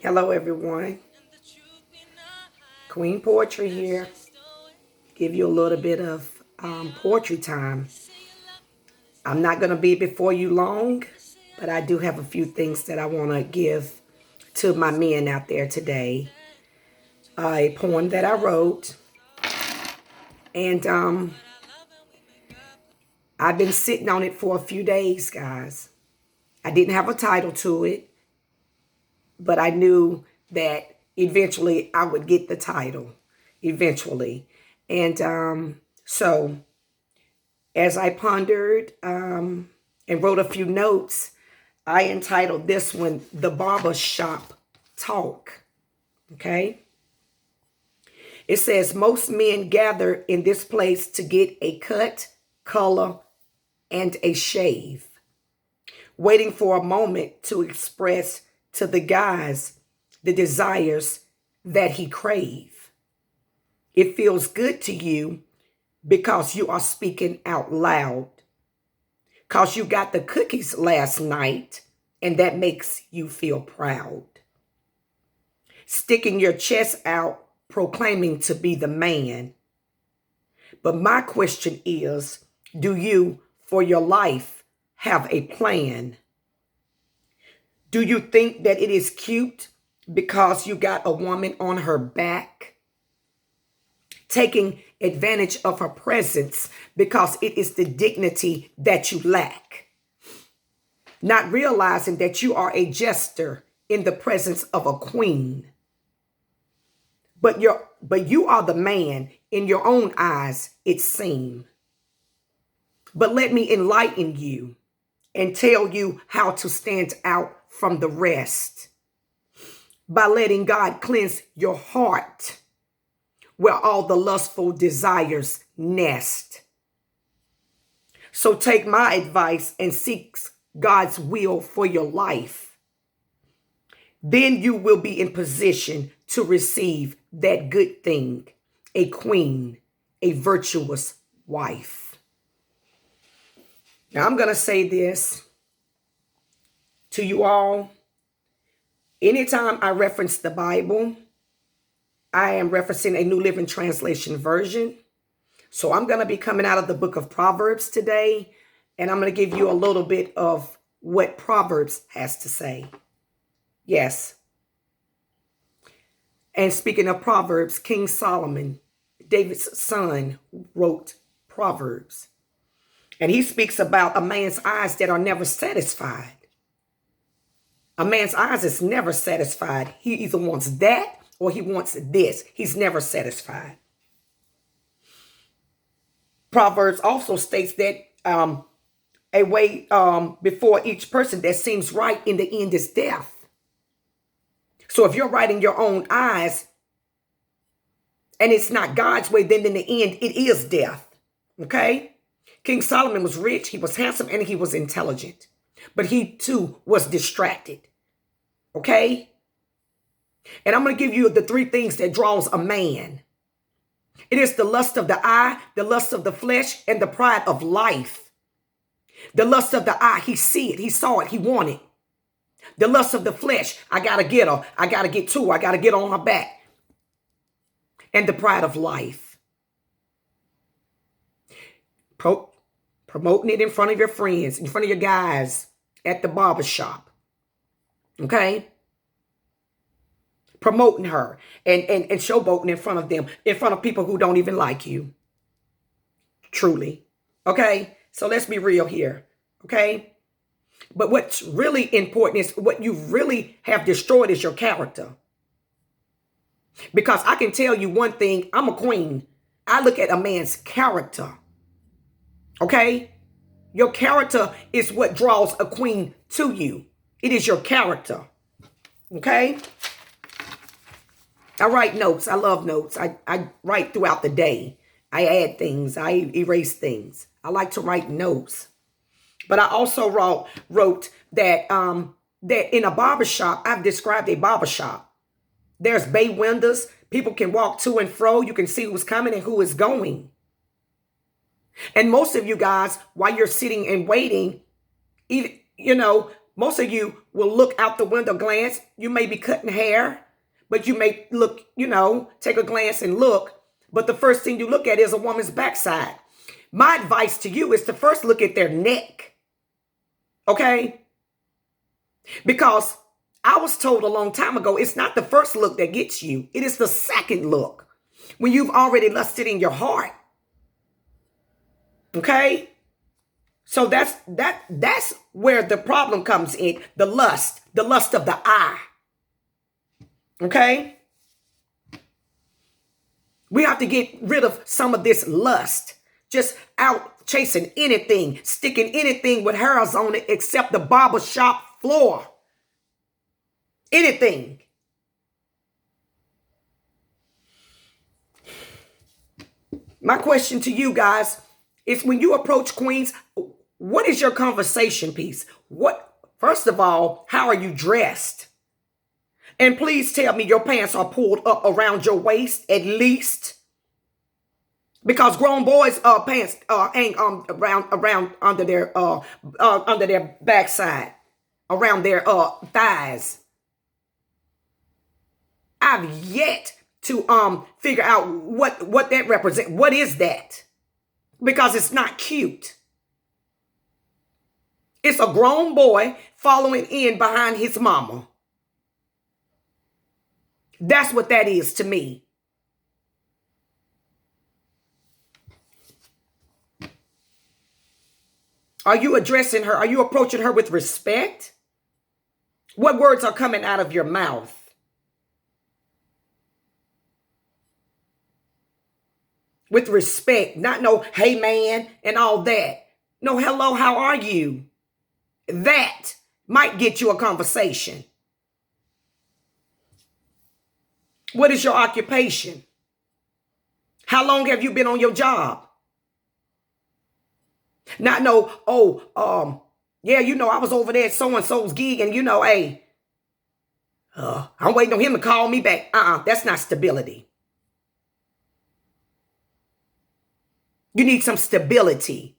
Hello, everyone. Queen Poetry here. Give you a little bit of poetry time. I'm not going to be before you long, but I do have a few things that I want to give to my men out there today. A poem that I wrote, and I've been sitting on it for a few days, guys. I didn't have a title to it, but I knew that eventually I would get the title, eventually. And so as I pondered and wrote a few notes, I entitled this one, The Barbershop Talk. Okay? It says, most men gather in this place to get a cut, color, and a shave, waiting for a moment to express to the guys the desires that he crave. It feels good to you because you are speaking out loud, because you got the cookies last night, and that makes you feel proud. Sticking your chest out, proclaiming to be the man. But my question is, do you, for your life, have a plan? Do you think that it is cute because you got a woman on her back? Taking advantage of her presence because it is the dignity that you lack. Not realizing that you are a jester in the presence of a queen. But you are the man in your own eyes, it seems. But let me enlighten you and tell you how to stand out from the rest by letting God cleanse your heart where all the lustful desires nest. So take my advice and seek God's will for your life. Then you will be in position to receive that good thing, a queen, a virtuous wife. Now I'm going to say this to you all. Anytime I reference the Bible, I am referencing a New Living Translation version. So I'm going to be coming out of the book of Proverbs today, and I'm going to give you a little bit of what Proverbs has to say. Yes. And speaking of Proverbs, King Solomon, David's son, wrote Proverbs. And he speaks about a man's eyes that are never satisfied. A man's eyes is never satisfied. He either wants that or he wants this. He's never satisfied. Proverbs also states that a way before each person that seems right in the end is death. So if you're right in your own eyes and it's not God's way, then in the end, it is death. Okay? King Solomon was rich, he was handsome, and he was intelligent. But he too was distracted. Okay? And I'm going to give you the three things that draws a man. It is the lust of the eye, the lust of the flesh, and the pride of life. The lust of the eye, he see it, he saw it, he wanted. The lust of the flesh, I got to get her, I got to get to her, I got to get on her back. And the pride of life. Promoting it in front of your friends, in front of your guys at the barbershop. Okay? Promoting her and showboating in front of them, in front of people who don't even like you. Truly. Okay? So let's be real here. Okay? But what's really important is what you really have destroyed is your character. Because I can tell you one thing, I'm a queen. I look at a man's character. Okay? Your character is what draws a queen to you. It is your character. Okay? I write notes. I love notes. I write throughout the day. I add things. I erase things. I like to write notes. But I also wrote that that in a barbershop, I've described a barbershop. There's bay windows. People can walk to and fro. You can see who's coming and who is going. And most of you guys, while you're sitting and waiting, even, most of you will look out the window, glance. You may be cutting hair, but you may look, take a glance and look. But the first thing you look at is a woman's backside. My advice to you is to first look at their neck. Okay? Because I was told a long time ago, it's not the first look that gets you. It is the second look. When you've already lusted in your heart. Okay? So that's where the problem comes in. The lust of the eye. Okay? We have to get rid of some of this lust. Just out chasing anything, sticking anything with hairs on it except the barbershop floor. Anything. My question to you guys is, when you approach queens, what is your conversation piece? First of all, how are you dressed? And please tell me your pants are pulled up around your waist at least. Because grown boys' pants hang around under their backside, around their thighs. I've yet to figure out what that represents. What is that? Because it's not cute. It's a grown boy following in behind his mama. That's what that is to me. Are you addressing her? Are you approaching her with respect? What words are coming out of your mouth? With respect, not no, hey man, and all that. No, hello, how are you? That might get you a conversation. What is your occupation? How long have you been on your job? Not no, yeah, I was over there at so-and-so's gig and hey, I'm waiting on him to call me back. That's not stability. You need some stability.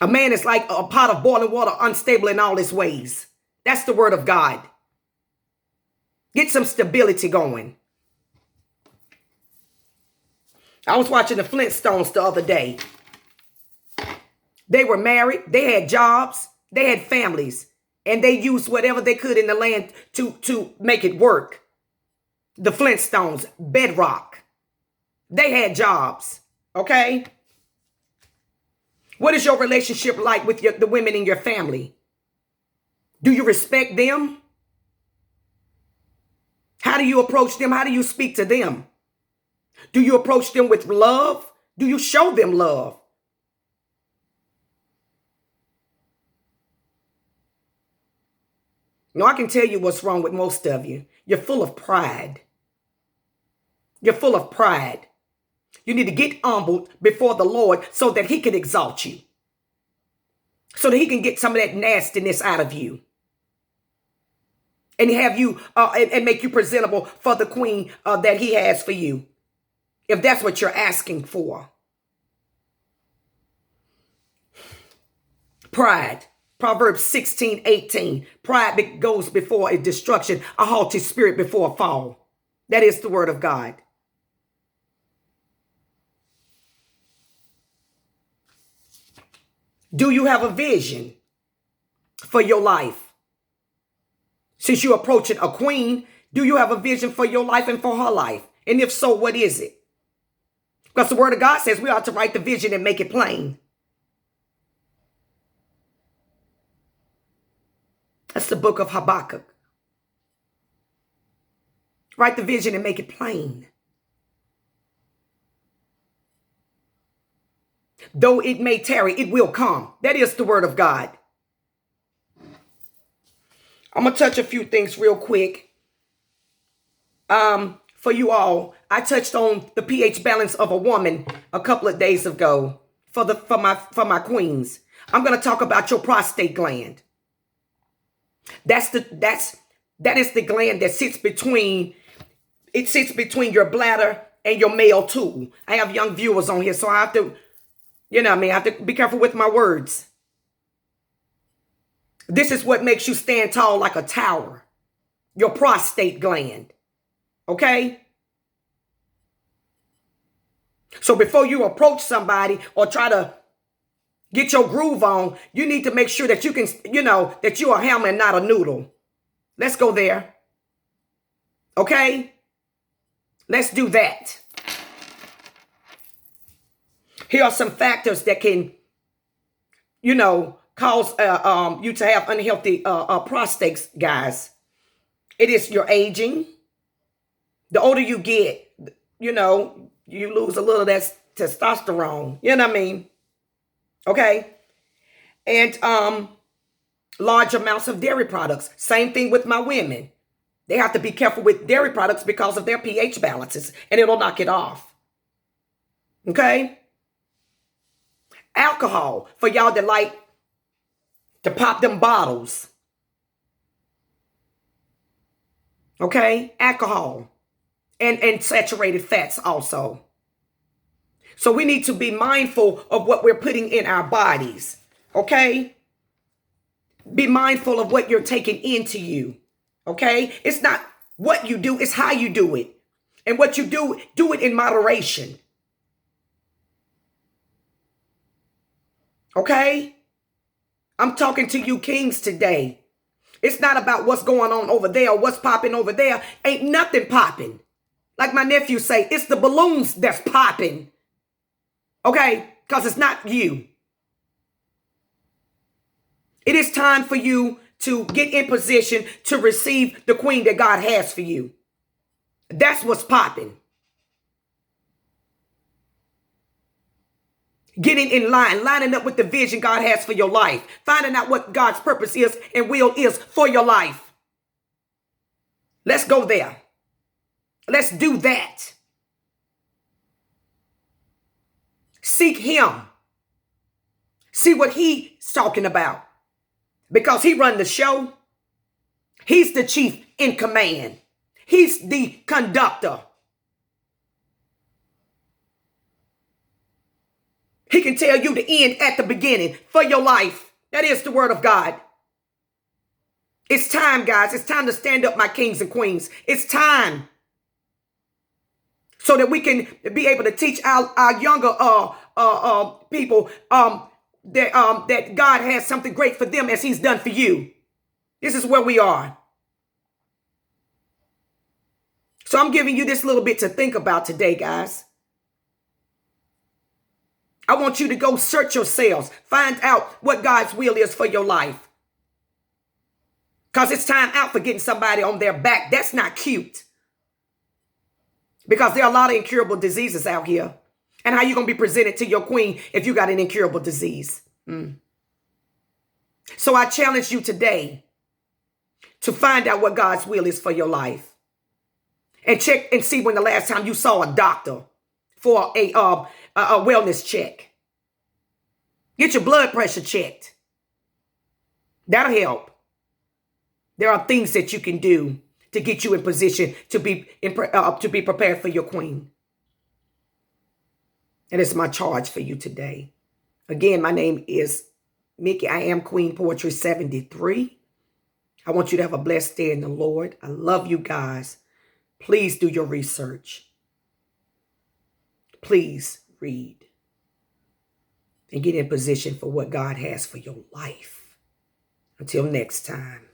A man is like a pot of boiling water, unstable in all his ways. That's the word of God. Get some stability going. I was watching the Flintstones the other day. They were married. They had jobs. They had families. And they used whatever they could in the land to make it work. The Flintstones, bedrock. They had jobs. Okay? What is your relationship like with the women in your family? Do you respect them? How do you approach them? How do you speak to them? Do you approach them with love? Do you show them love? No, I can tell you what's wrong with most of you. You're full of pride. You're full of pride. You need to get humbled before the Lord so that he can exalt you. So that he can get some of that nastiness out of you. And have you and make you presentable for the queen that he has for you. If that's what you're asking for. Pride. Proverbs 16:18. Pride goes before a destruction, a haughty spirit before a fall. That is the word of God. Do you have a vision for your life? Since you're approaching a queen, do you have a vision for your life and for her life? And if so, what is it? Because the word of God says we ought to write the vision and make it plain. That's the book of Habakkuk. Write the vision and make it plain. Though it may tarry, it will come. That is the word of God. I'm going to touch a few things real quick. For you all, I touched on the pH balance of a woman a couple of days ago for my queens. I'm going to talk about your prostate gland. That is the gland that sits between your bladder and your male tool. I have young viewers on here, so I have to, I have to be careful with my words. This is what makes you stand tall like a tower. Your prostate gland. Okay? So before you approach somebody or try to get your groove on, you need to make sure that you can, that you're a hammer and not a noodle. Let's go there. Okay? Let's do that. Here are some factors that can, cause you to have unhealthy prostates, guys. It is your aging. The older you get, you lose a little of that testosterone. You know what I mean? Okay? And large amounts of dairy products. Same thing with my women. They have to be careful with dairy products because of their pH balances, and it'll knock it off. Okay? Alcohol, for y'all that like to pop them bottles. Okay? Alcohol. And saturated fats also. So we need to be mindful of what we're putting in our bodies. Okay? Be mindful of what you're taking into you. Okay? It's not what you do, it's how you do it. And what you do it in moderation. Okay? I'm talking to you kings today. It's not about what's going on over there or what's popping over there. Ain't nothing popping. Like my nephew say, it's the balloons that's popping. Okay? Because it's not you. It is time for you to get in position to receive the queen that God has for you. That's what's popping. Getting in line, lining up with the vision God has for your life. Finding out what God's purpose is and will is for your life. Let's go there. Let's do that. Seek him. See what he's talking about. Because he run the show. He's the chief in command. He's the conductor. He can tell you the end at the beginning for your life. That is the word of God. It's time, guys. It's time to stand up, my kings and queens. It's time. So that we can be able to teach our younger people that God has something great for them as he's done for you. This is where we are. So I'm giving you this little bit to think about today, guys. I want you to go search yourselves. Find out what God's will is for your life. Because it's time out for getting somebody on their back. That's not cute. Because there are a lot of incurable diseases out here. And how you going to be presented to your queen if you got an incurable disease? So I challenge you today to find out what God's will is for your life. And check and see when the last time you saw a doctor for a wellness check. Get your blood pressure checked. That'll help. There are things that you can do to get you in position to be prepared for your queen. And it's my charge for you today. Again, my name is Mickey. I am Queen Poetry 73. I want you to have a blessed day in the Lord. I love you guys. Please do your research. Please read and get in position for what God has for your life. Until next time.